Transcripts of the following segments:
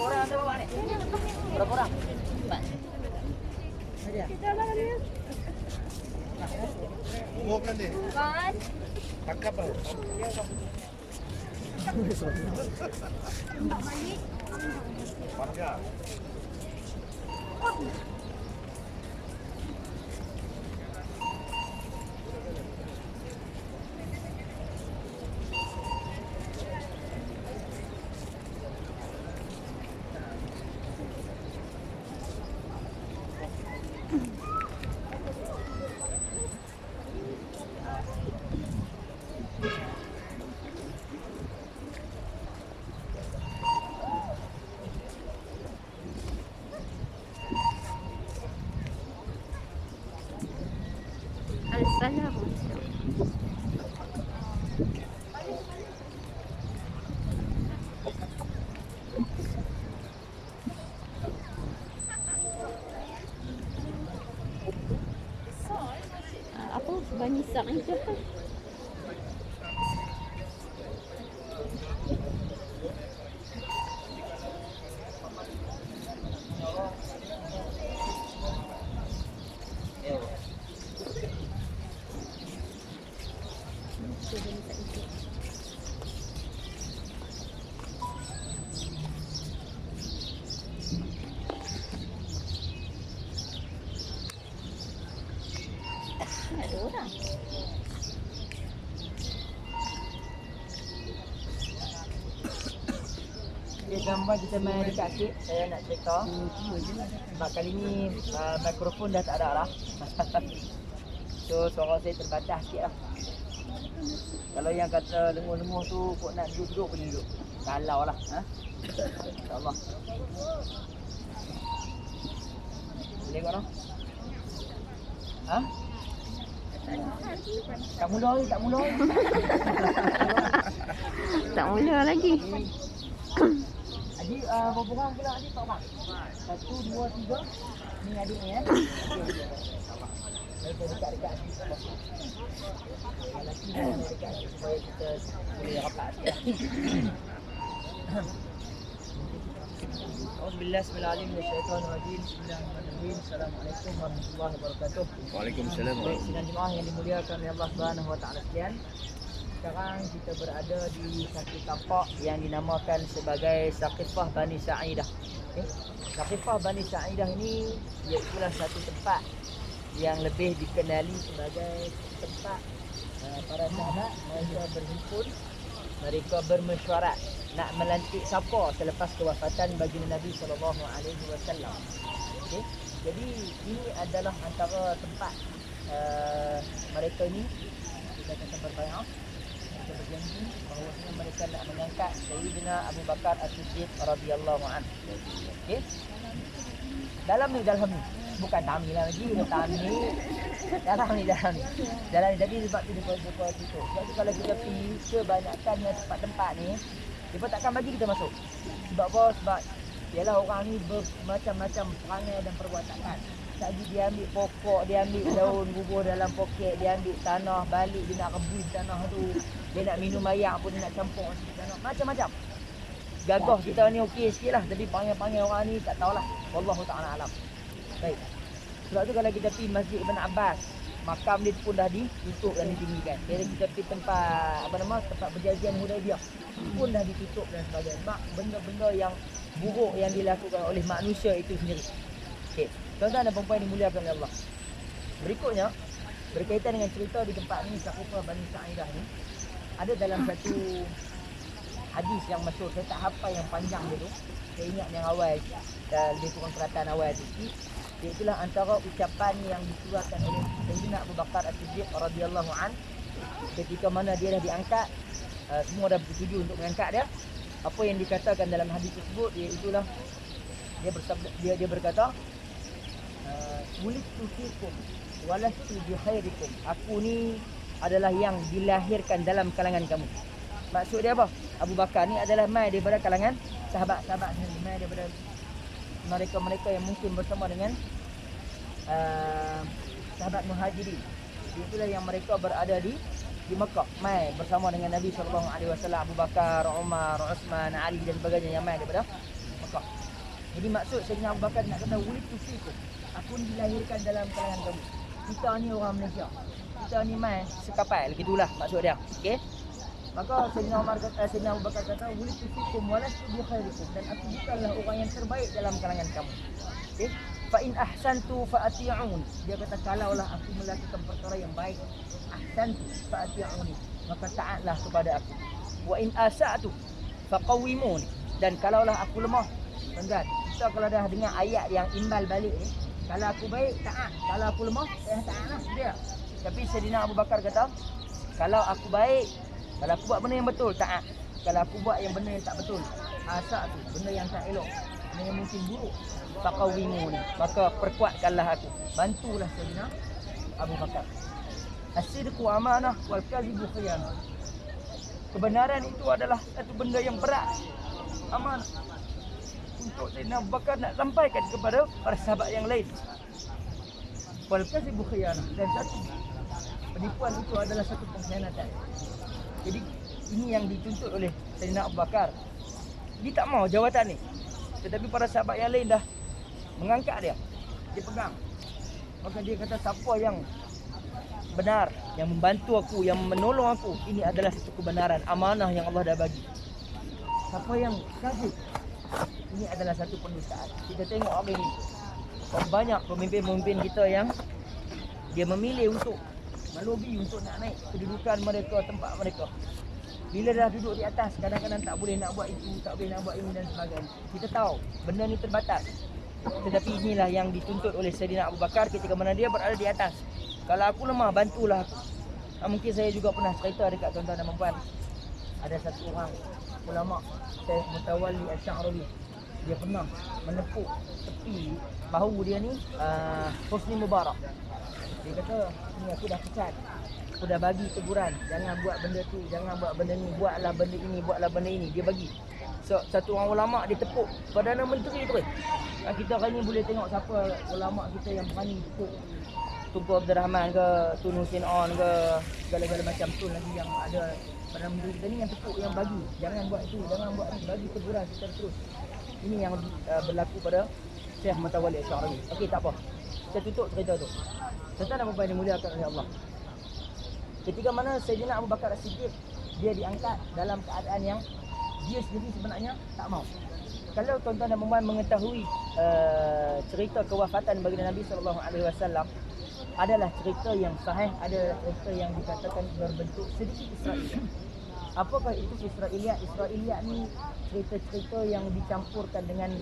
orang ada bawa ni? Berapa orang? 4. Umumkan dia. Kan? Pakap apa? Warga. Assalamualaikum. Apa Bani Sa'idah? Ada orang. Okay, gambar kita main dekat sikit. Saya nak cerita. Sebab kali ni mikrofon dah tak ada lah. So suara saya terbatas sikit lah. Kalau yang kata lenguh-lenguh tu kok nak duduk-duduk boleh duduk. Kalau lah. InsyaAllah. Boleh kot noh? Ha? Tak mula lagi, tak mula lagi. Tak mula lagi. Adik, berapa orang pula adik? Tak bang? 1, 2, 3. Ni adik ni Mereka dekat-dekat adik. Lelaki dia dekat adik supaya kita boleh rapat sikit. Bismillahirrahmanirrahim. Bismillahirrahmanirrahim. Assalamualaikum warahmatullahi wabarakatuh. Waalaikumsalam. Baik, sidang jemaah yang dimuliakan oleh Allah Subhanahu wa taala sekalian. Sekarang kita berada di satu tapak yang dinamakan sebagai Saqifah Bani Sa'idah. Okay. Saqifah Bani Sa'idah ini ialah satu tempat yang lebih dikenali sebagai tempat para sahabat mereka berhimpun, mereka bermesyuarat nak melantik siapa selepas kewafatan baginda Nabi SAW. Okay. Jadi ini adalah antara tempat mereka ni kita akan berbaiat. Mereka berjanji bahawa mereka nak mengangkat Sayyidina Abu Bakar As-Siddiq radhiyallahu anhu. Okey. Dalam ni bukan tami lah lagi, dalam ni. Dalam ni. Jadi sebab tu dia tutup. Sebab tu kalau kita pergi kebanyakan yang tempat-tempat ni, dia takkan bagi kita masuk. Sebab apa? Sebab ialah orang ni bermacam-macam perangai dan perbuatan. Lagi dia ambil pokok, dia ambil daun bubuh dalam poket, dia ambil tanah balik, dia nak rebus tanah tu. Dia nak minum air pun dia nak campur sikit tanah. Macam-macam. Gagah kita ni okey sikit lah. Tapi panggil-panggil orang ni tak tahulah. Wallahu ta'ala alam. Baik. Sebab tu kalau kita pergi Masjid Ibn Abbas, makam dia pun dah ditutup dan ditinggikan. Jadi kita pergi tempat tempat perjanjian Hudaibiyah pun dah ditutup dan sebagainya. Sebab benda-benda yang buruk yang dilakukan oleh manusia itu sendiri. Okey. Tuan-tuan dan puan-puan dimuliakan oleh Allah. Berikutnya berkaitan dengan cerita di tempat ni Saqifah Bani Sa'idah ni, ada dalam satu hadis yang masyhur. Saya tak hafal yang panjang dia tu. Saya ingat yang awal, lebih kurang perkataan awal tu. Itulah antara ucapan yang dikeluarkan oleh Sayyidina Abu Bakar As-Siddiq radhiyallahu an ketika mana dia dah diangkat, semua dah bersetuju untuk mengangkat dia. Apa yang dikatakan dalam hadis tersebut iaitulah dia berkata, "Wulidtu fikum walastu bi khairikum." Aku ni adalah yang dilahirkan dalam kalangan kamu. Maksud dia apa? Abu Bakar ni adalah mai daripada kalangan sahabat-sahabat sendiri, mai daripada mereka-mereka yang mungkin bersama dengan sahabat Muhajirin. Itulah yang mereka berada di Mekah, mai bersama dengan Nabi SAW. Abu Bakar, Umar, Uthman, Ali dan sebagainya yang mai daripada Mekah. khasah. Jadi maksud Sayyidina Abu Bakar nak kata wulitu fikum. Aku ni dilahirkan dalam kalangan kamu. Kita ni orang Malaysia. Kita ni mai sekapal, gitulah maksud dia. Okey. Maka Sayyidina Abu Bakar kata wulitu fikum walastu bi khairikum, dan aku bukanlah orang yang terbaik dalam kalangan kamu. Okey. Fa in ahsantu fa ati'un. Dia kata kalaulah aku melakukan perkara yang baik, ahsantu fa ati'uni, maka taatlah kepada aku. Wa in asa'tu fa qawwimuni. Dan kalaulah aku lemah, tuan-tuan, kita kalau dah dengar ayat yang imbal balik ni, kalau aku baik taat, kalau aku lemah saya taatlah dia. Tapi Sayyidina Abu Bakar kata, kalau aku baik, kalau aku buat benda yang betul taat, kalau aku buat yang benda yang tak betul, asa'tu, benda yang tak elok, benda yang mungkin buruk, faqawwimuni, maka perkuatkanlah aku, bantulah Sayyidina Abu Bakar. As-sidqu amanah wal kadhibu khiyanah. Kebenaran itu adalah satu benda yang berat, amanah, untuk Sayyidina Abu Bakar nak sampaikan kepada para sahabat yang lain. Wal kadhibu khiyanah, dan satu penipuan itu adalah satu pengkhianatan. Jadi ini yang dituntut oleh Sayyidina Abu Bakar. Dia tak mau jawatan ni, tetapi para sahabat yang lain dah mengangkat dia, dia pegang. Maka dia kata siapa yang benar, yang membantu aku, yang menolong aku, ini adalah satu kebenaran, amanah yang Allah dah bagi. Siapa yang kafir, ini adalah satu pendustaan. Kita tengok hari ini banyak pemimpin-pemimpin kita yang dia memilih untuk melobi untuk nak naik kedudukan mereka, tempat mereka. Bila dah duduk di atas, kadang-kadang tak boleh nak buat itu, tak boleh nak buat ini dan sebagainya. Kita tahu benda ni terbatas. Tetapi inilah yang dituntut oleh Sayyidina Abu Bakar ketika mana dia berada di atas. Kalau aku lemah, bantulah aku. Mungkin saya juga pernah cerita dekat tuan-tuan dan puan. Ada satu orang ulama, Syekh Mutawalli Asy-Sya'rawi. Dia pernah menepuk tepi bahu dia ni Husni Mubarak. Dia kata, ni aku dah pecat, aku dah bagi teguran, jangan buat benda tu, jangan buat benda ni, buatlah benda ini, buatlah benda ini. Dia bagi. So, satu orang ulama dia tepuk Perdana Menteri terus. Kita hari ni boleh tengok siapa ulama kita yang berani tepuk Tunku Abdul Rahman ke, Tun Hussein On ke, segala-gala macam tu lagi yang ada. Perdana Menteri kita ni yang tepuk, yang bagi, jangan buat itu, jangan buat ni, bagi teguran secara terus. Ini yang berlaku pada Syekh Mutawalli Asy-Sya'rawi. Okey, tak apa, saya tutup cerita tu. Tuan-tuan dan puan dimuliakan oleh Allah, ketika mana Sayyidina Abu Bakar As-Siddiq dia diangkat dalam keadaan yang dia sendiri sebenarnya tak mau. Kalau tuan-tuan dan puan mengetahui cerita kewafatan baginda Nabi SAW, adalah cerita yang sahih, ada cerita yang dikatakan berbentuk sedikit Israiliyat. Apakah itu Israiliyat? Israiliyat ni cerita-cerita yang dicampurkan dengan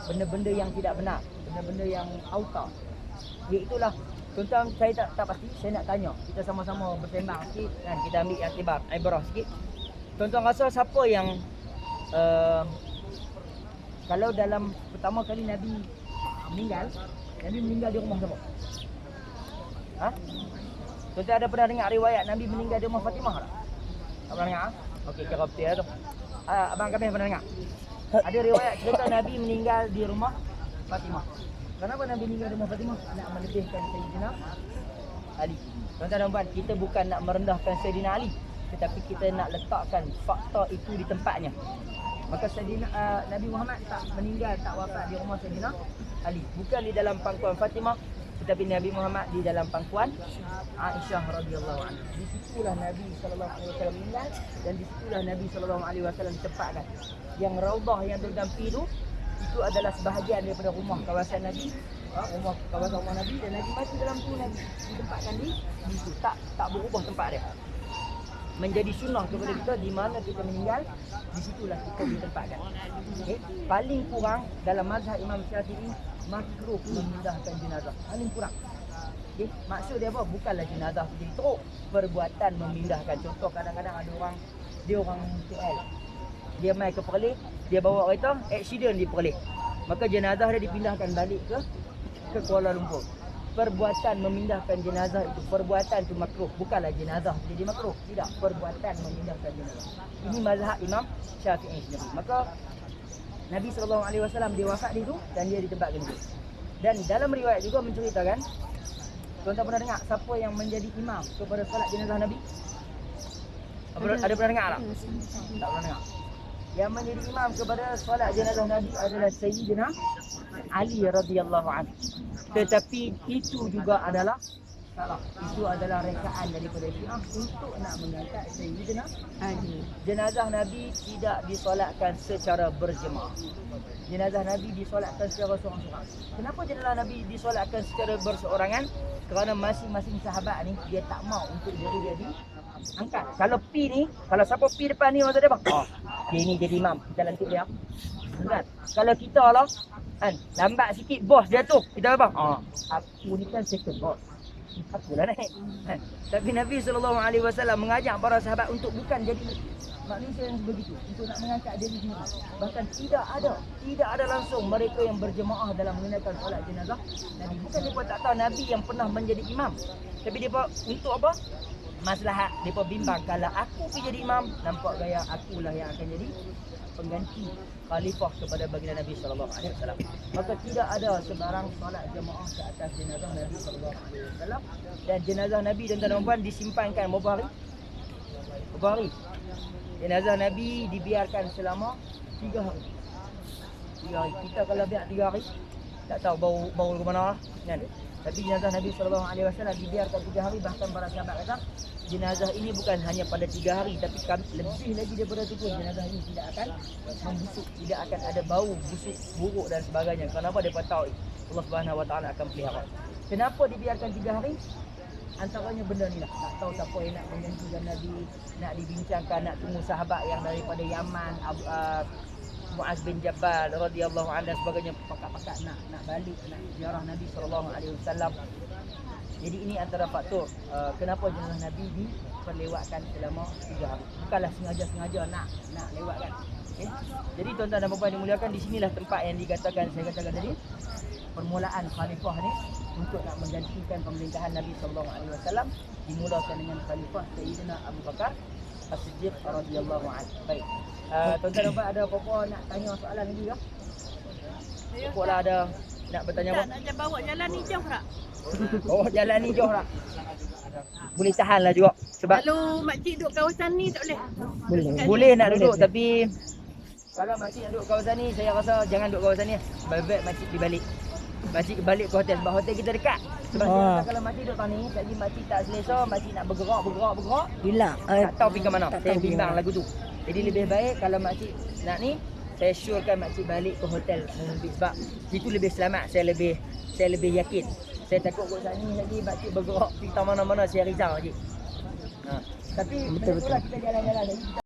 benda-benda yang tidak benar, benda-benda yang auta. Iaitulah, tuan-tuan, saya tak pasti, saya nak tanya, kita sama-sama bersembang sikit kan, kita ambil iktibar, ibrah sikit. Tuan-tuan rasa siapa yang kalau dalam pertama kali Nabi meninggal di rumah siapa? Ha? Tuan-tuan ada pernah dengar riwayat Nabi meninggal di rumah Fatimah tak? Tak pernah dengar? Okey, kira betul tu. Abang kami pernah dengar? Ada riwayat cerita Nabi meninggal di rumah Fatimah. Kenapa Nabi meninggal di rumah Fatimah? Nak melebihkan Sayyidina Ali. Tuan-tuan dan puan, kita bukan nak merendahkan Sayyidina Ali, tetapi kita nak letakkan fakta itu di tempatnya. Maka Sayyidina Nabi Muhammad tak meninggal, tak wafat di rumah Sayyidina Ali, bukan di dalam pangkuan Fatimah, tetapi Nabi Muhammad di dalam pangkuan Aisyah radhiyallahu anha. Di situlah Nabi sallallahu alaihi wasallam meninggal, dan di situlah Nabi sallallahu alaihi wasallam ditempatkan. Yang raudhah yang berdampi itu adalah sebahagian daripada rumah kawasan Nabi, kawasan rumah Nabi, dan Nabi mati dalam tu, Nabi ditempatkan di situ. Tak berubah tempat dia. Menjadi sunnah kepada kita, di mana kita meninggal, di situlah kita ditempatkan. Okay? Paling kurang dalam mazhab Imam Syafi'i, makruh memindahkan jenazah. Paling kurang. Okay? Maksud dia apa? Bukanlah jenazah jadi teruk, perbuatan memindahkan. Contoh, kadang-kadang ada orang, dia orang TL, dia mai ke Perlis, dia bawa kereta, accident di Perlis, maka jenazah dia dipindahkan balik ke Kuala Lumpur. Perbuatan memindahkan jenazah itu, perbuatan itu makruh, bukanlah jenazah jadi makruh. Tidak, perbuatan memindahkan jenazah. Ini mazhab Imam Syafi'i sendiri. Maka Nabi SAW dia wafat di itu dan dia ditempatkan di situ. Dan dalam riwayat juga menceritakan, tuan-tuan pernah dengar siapa yang menjadi imam kepada solat jenazah Nabi? Ada pernah dengar tak? Tak pernah dengar. yang menjadi imam kepada solat jenazah Nabi adalah Sayyidina Ali radhiyallahu anhu. Tetapi itu juga adalah salah. Itu adalah rekaan daripada Syiah untuk nak mengangkat Sayyidina Ali. jenazah Nabi tidak disolatkan secara berjemaah. Jenazah Nabi disolatkan secara seorang-seorang. Kenapa jenazah Nabi disolatkan secara berseorangan? Kerana masing-masing sahabat ni dia tak mau untuk jadi angkat. Kalau P ni, kalau siapa P depan ni maksud dia bang? Oh, dia ni jadi imam. Kita lantik dia. Kan? Kalau kita lah kan, lambat sikit bos dia tu. Kita apa bang? Oh, aku ni kan second boss. Akulah naik. Kan? Tapi Nabi SAW mengajak para sahabat untuk bukan jadi manusia yang begitu, untuk nak mengangkat diri sendiri. Bahkan tidak ada langsung mereka yang berjemaah dalam menunaikan solat jenazah Nabi. Bukan mereka tak tahu Nabi yang pernah menjadi imam, tapi mereka untuk apa? Maslahat. Mereka bimbang kalau aku pergi jadi imam, nampak gaya akulah yang akan jadi pengganti khalifah kepada baginda Nabi SAW. Maka tidak ada sebarang solat jemaah ke atas jenazah Nabi SAW. Dan jenazah Nabi dan tuan-tuan dan puan disimpankan berapa hari? Berapa hari? Jenazah Nabi dibiarkan selama 3 hari. 3 hari. Kita kalau biar 3 hari, tak tahu bau ke mana lah. Kan? Tapi jenazah Nabi SAW dibiarkan 3 hari. Bahkan para sahabat kata, jenazah ini bukan hanya pada 3 hari, tapi lebih lagi daripada itu pun jenazah ini tidak akan membusuk, tidak akan ada bau busuk, buruk dan sebagainya. Kenapa? Mereka tahu Allah Subhanahu Wa Taala akan pelihara. Kenapa dibiarkan 3 hari? Antaranya benda ni lah. Tak tahu siapa yang nak menggantikan Nabi, nak dibincangkan, nak tunggu sahabat yang daripada Yaman, Muaz bin Jabal radhiyallahu anhu dan sebagainya, pakat-pakat nak balik, nak ziarah Nabi SAW. Jadi ini antara faktor kenapa jenazah Nabi diperlewatkan selama 3 hari. Bukanlah sengaja-sengaja nak lewatkan. Okay? Jadi tuan-tuan dan puan-puan dimuliakan, di sinilah tempat yang saya katakan tadi, permulaan khalifah ni untuk nak menggantikan pemerintahan Nabi SAW dimulakan dengan khalifah Sayyidina Abu Bakar As-Siddiq radhiyallahu anhu. Baik. Tuan-tuan dan puan ada apa-apa nak tanya soalan lagi ke? Apa ada nak bertanya apa? Nak bawa jalan ni jauh tak? Oh, jalan ni jauh tak? Boleh tahan lah juga. Sebab Kalau makcik duduk kawasan ni tak boleh? boleh nak duduk, tapi kalau makcik nak duduk kawasan ni, saya rasa jangan duduk kawasan ni. Baik-baik makcik pergi balik. Makcik balik ke hotel, sebab hotel kita dekat. Sebab saya rasa kalau makcik duduk ni, lagi makcik tak selesa, makcik nak bergerak. Hilang. Tak tahu pergi ke mana. Tak Saya tahu pergi bimbang mana. lagu tu. Jadi lebih baik kalau makcik nak ni, saya syorkan makcik balik ke hotel sebab situ lebih selamat. Saya lebih yakin. Saya takut kat sana lagi makcik bergerak pergi mana-mana, saya risau makcik. Tapi betul-betul kita jalan-jalan lagi.